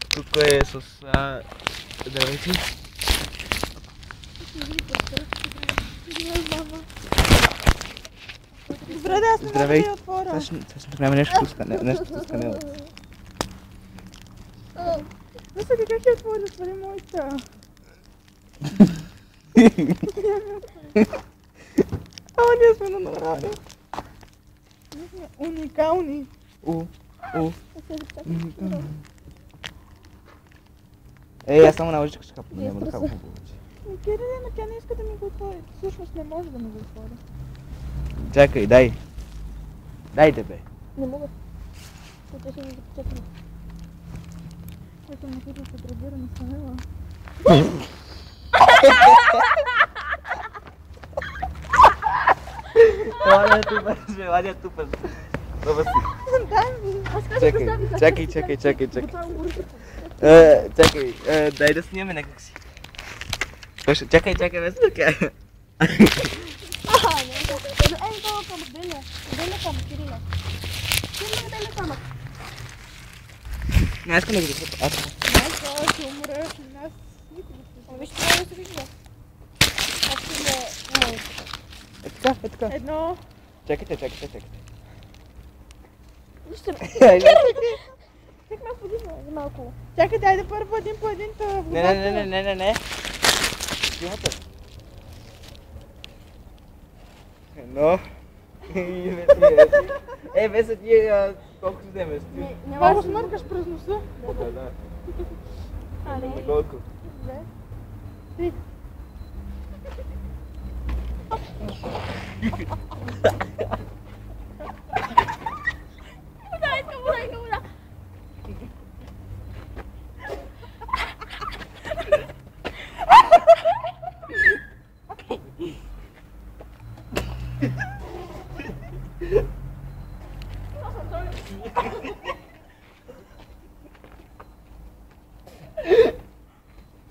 Тук е с... Здравейте. Добре, да, аз не мога да я отворя. Сега ще направим нещо с канела. Мисля, как я отворя? Отвори моята. Ама ние сме на радио. Ние сме уникални. Аз само на лъжичка ще хапна, няма да хапна повече. Кириле, но тя не иска да ми го отвори. Всъщност не може да ми го отвори. Чакай, дай. Дайте, бе. Не мога. Те ще ми го почекам. Ето ме хитро се требира на Станела. Ладя тупен. Баба си. Дай ми. Аз казах да стави. Чакай. Дай да снимаме някак си. Чакай, без така. Не. Ей, това към Беля. Беля към Кирила. Беля камък. Не, искам да го докато. Майка, ще умреш. Аз никога ще. Виж, това да се видя. Аз ще Е така. едно. Чакайте. Вижте. Как ме подигна за малко? Чакай, дай да първо един по един това водата. Не. Снимата. Едно. Веса ти колко си вземеш? Много смъркаш през носа. Да. Але. Колко? Две. Три. Вода.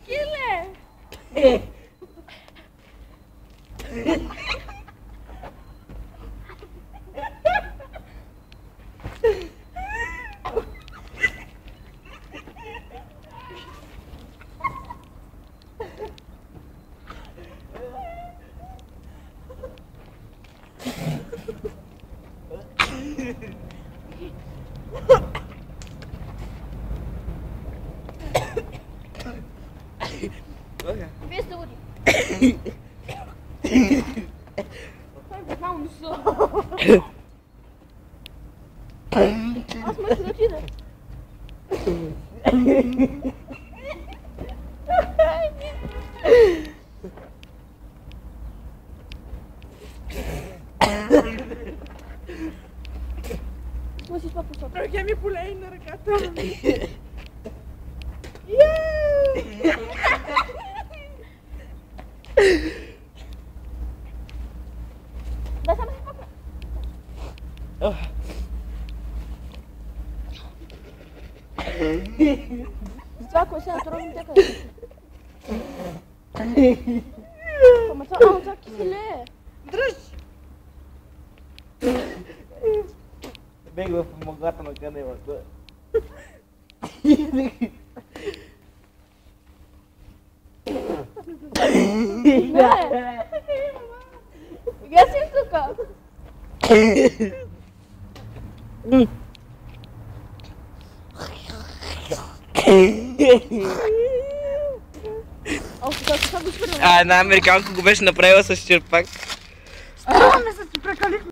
Киле! Вие сте води. Той бе само носа. Аз мъж да отида. Смъси това посока. Тръгя ми полей на ръката. Да, само си пъкна. С това, кой се натровим тека. Ама това киселе. Дръж! Бег в могата на канелата. Я си тука. Една американка го беше направила с черпак. Ме се ти прекалих.